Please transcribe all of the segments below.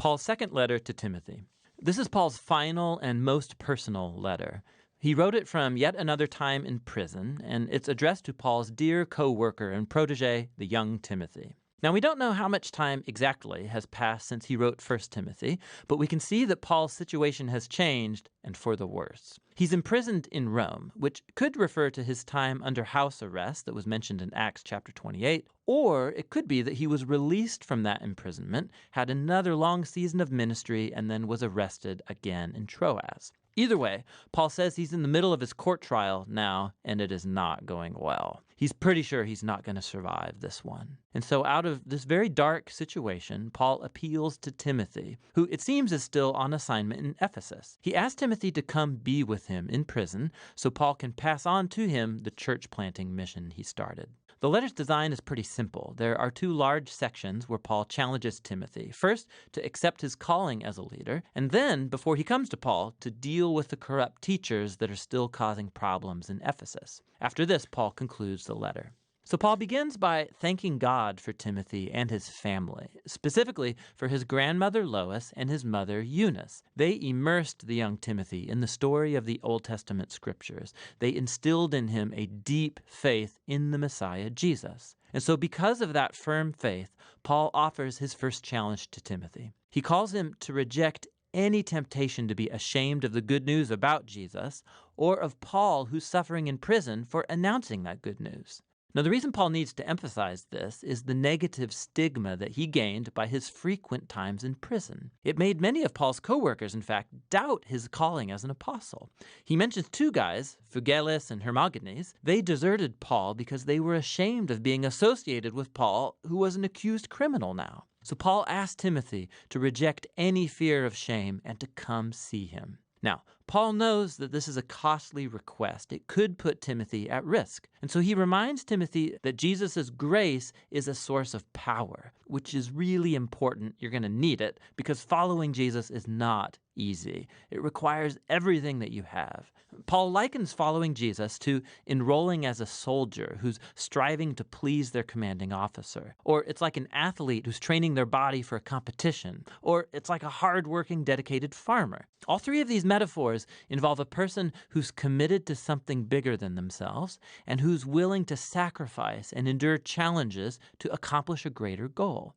Paul's second letter to Timothy. This is Paul's final and most personal letter. He wrote it from yet another time in prison, and it's addressed to Paul's dear co-worker and protege, the young Timothy. Now, we don't know how much time exactly has passed since he wrote 1 Timothy, but we can see that Paul's situation has changed, and for the worse. He's imprisoned in Rome, which could refer to his time under house arrest that was mentioned in Acts chapter 28, or it could be that he was released from that imprisonment, had another long season of ministry, and then was arrested again in Troas. Either way, Paul says he's in the middle of his court trial now, and it is not going well. He's pretty sure he's not going to survive this one. And so out of this very dark situation, Paul appeals to Timothy, who it seems is still on assignment in Ephesus. He asks Timothy to come be with him in prison so Paul can pass on to him the church planting mission he started. The letter's design is pretty simple. There are two large sections where Paul challenges Timothy. First, to accept his calling as a leader, and then, before he comes to Paul, to deal with the corrupt teachers that are still causing problems in Ephesus. After this, Paul concludes the letter. So Paul begins by thanking God for Timothy and his family, specifically for his grandmother Lois and his mother Eunice. They immersed the young Timothy in the story of the Old Testament scriptures. They instilled in him a deep faith in the Messiah, Jesus. And so because of that firm faith, Paul offers his first challenge to Timothy. He calls him to reject any temptation to be ashamed of the good news about Jesus or of Paul, who's suffering in prison for announcing that good news. Now, the reason Paul needs to emphasize this is the negative stigma that he gained by his frequent times in prison. It made many of Paul's co-workers, in fact, doubt his calling as an apostle. He mentions two guys, Phygelus and Hermogenes. They deserted Paul because they were ashamed of being associated with Paul, who was an accused criminal now. So Paul asked Timothy to reject any fear of shame and to come see him. Now, Paul knows that this is a costly request. It could put Timothy at risk. And so he reminds Timothy that Jesus' grace is a source of power, which is really important. You're going to need it because following Jesus is not easy. It requires everything that you have. Paul likens following Jesus to enrolling as a soldier who's striving to please their commanding officer. Or it's like an athlete who's training their body for a competition. Or it's like a hardworking, dedicated farmer. All three of these metaphors involve a person who's committed to something bigger than themselves and who's willing to sacrifice and endure challenges to accomplish a greater goal.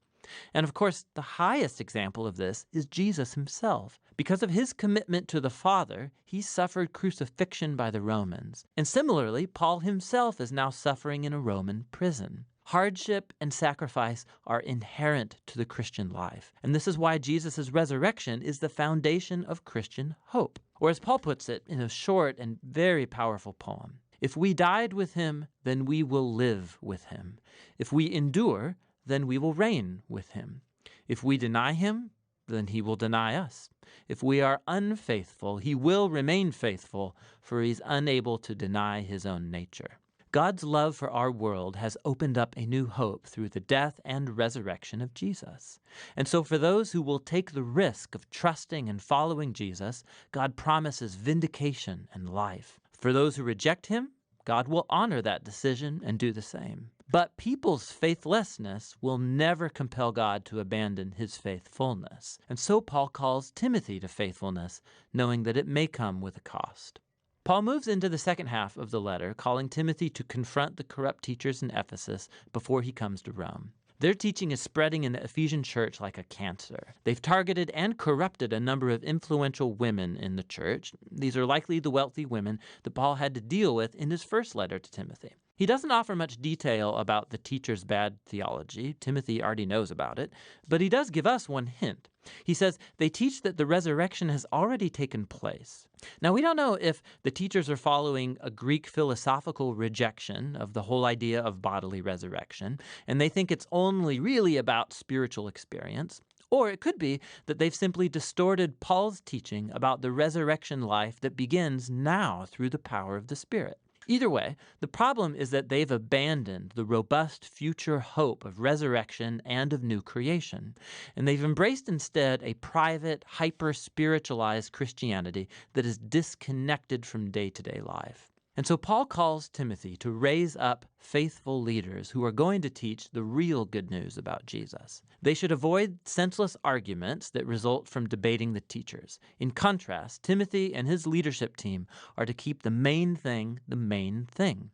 And of course, the highest example of this is Jesus himself. Because of his commitment to the Father, he suffered crucifixion by the Romans. And similarly, Paul himself is now suffering in a Roman prison. Hardship and sacrifice are inherent to the Christian life. And this is why Jesus' resurrection is the foundation of Christian hope. Or as Paul puts it in a short and very powerful poem, if we died with him, then we will live with him. If we endure, then we will reign with him. If we deny him, then he will deny us. If we are unfaithful, he will remain faithful, for he's unable to deny his own nature. God's love for our world has opened up a new hope through the death and resurrection of Jesus. And so for those who will take the risk of trusting and following Jesus, God promises vindication and life. For those who reject him, God will honor that decision and do the same. But people's faithlessness will never compel God to abandon his faithfulness. And so Paul calls Timothy to faithfulness, knowing that it may come with a cost. Paul moves into the second half of the letter, calling Timothy to confront the corrupt teachers in Ephesus before he comes to Rome. Their teaching is spreading in the Ephesian church like a cancer. They've targeted and corrupted a number of influential women in the church. These are likely the wealthy women that Paul had to deal with in his first letter to Timothy. He doesn't offer much detail about the teacher's bad theology. Timothy already knows about it. But he does give us one hint. He says they teach that the resurrection has already taken place. Now, we don't know if the teachers are following a Greek philosophical rejection of the whole idea of bodily resurrection, and they think it's only really about spiritual experience. Or it could be that they've simply distorted Paul's teaching about the resurrection life that begins now through the power of the Spirit. Either way, the problem is that they've abandoned the robust future hope of resurrection and of new creation, and they've embraced instead a private, hyper-spiritualized Christianity that is disconnected from day-to-day life. And so Paul calls Timothy to raise up faithful leaders who are going to teach the real good news about Jesus. They should avoid senseless arguments that result from debating the teachers. In contrast, Timothy and his leadership team are to keep the main thing the main thing.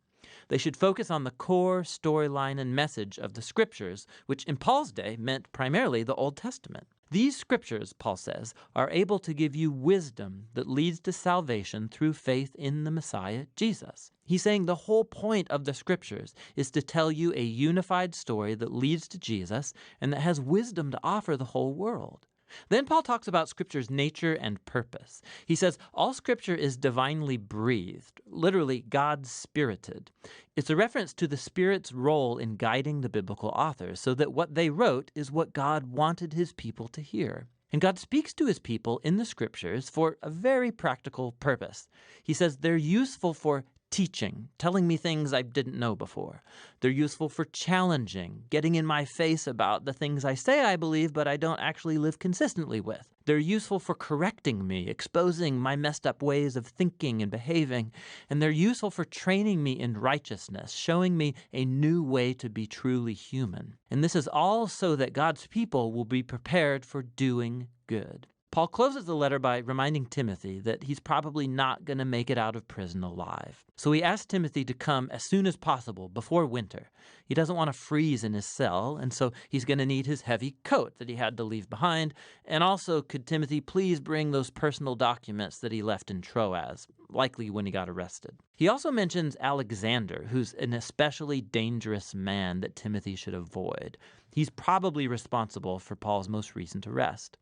They should focus on the core storyline and message of the Scriptures, which in Paul's day meant primarily the Old Testament. These Scriptures, Paul says, are able to give you wisdom that leads to salvation through faith in the Messiah, Jesus. He's saying the whole point of the Scriptures is to tell you a unified story that leads to Jesus and that has wisdom to offer the whole world. Then Paul talks about Scripture's nature and purpose. He says all Scripture is divinely breathed, literally God-spirited. It's a reference to the Spirit's role in guiding the biblical authors so that what they wrote is what God wanted his people to hear. And God speaks to his people in the Scriptures for a very practical purpose. He says they're useful for teaching, telling me things I didn't know before. They're useful for challenging, getting in my face about the things I say I believe but I don't actually live consistently with. They're useful for correcting me, exposing my messed up ways of thinking and behaving. And they're useful for training me in righteousness, showing me a new way to be truly human. And this is all so that God's people will be prepared for doing good. Paul closes the letter by reminding Timothy that he's probably not going to make it out of prison alive. So he asks Timothy to come as soon as possible before winter. He doesn't want to freeze in his cell, and so he's going to need his heavy coat that he had to leave behind. And also, could Timothy please bring those personal documents that he left in Troas, likely when he got arrested. He also mentions Alexander, who's an especially dangerous man that Timothy should avoid. He's probably responsible for Paul's most recent arrest.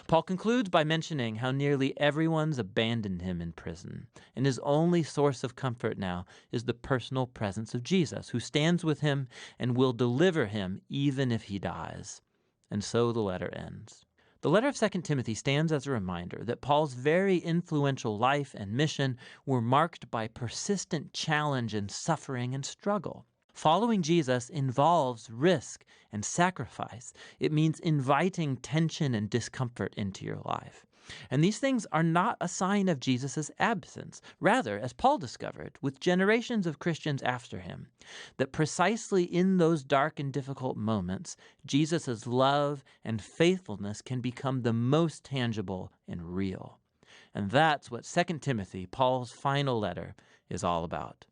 Paul concludes by mentioning how nearly everyone's abandoned him in prison, and his only source of comfort now is the personal presence of Jesus, who stands with him and will deliver him even if he dies. And so the letter ends. The letter of 2 Timothy stands as a reminder that Paul's very influential life and mission were marked by persistent challenge and suffering and struggle. Following Jesus involves risk and sacrifice. It means inviting tension and discomfort into your life. And these things are not a sign of Jesus' absence. Rather, as Paul discovered with generations of Christians after him, that precisely in those dark and difficult moments, Jesus' love and faithfulness can become the most tangible and real. And that's what 2 Timothy, Paul's final letter, is all about.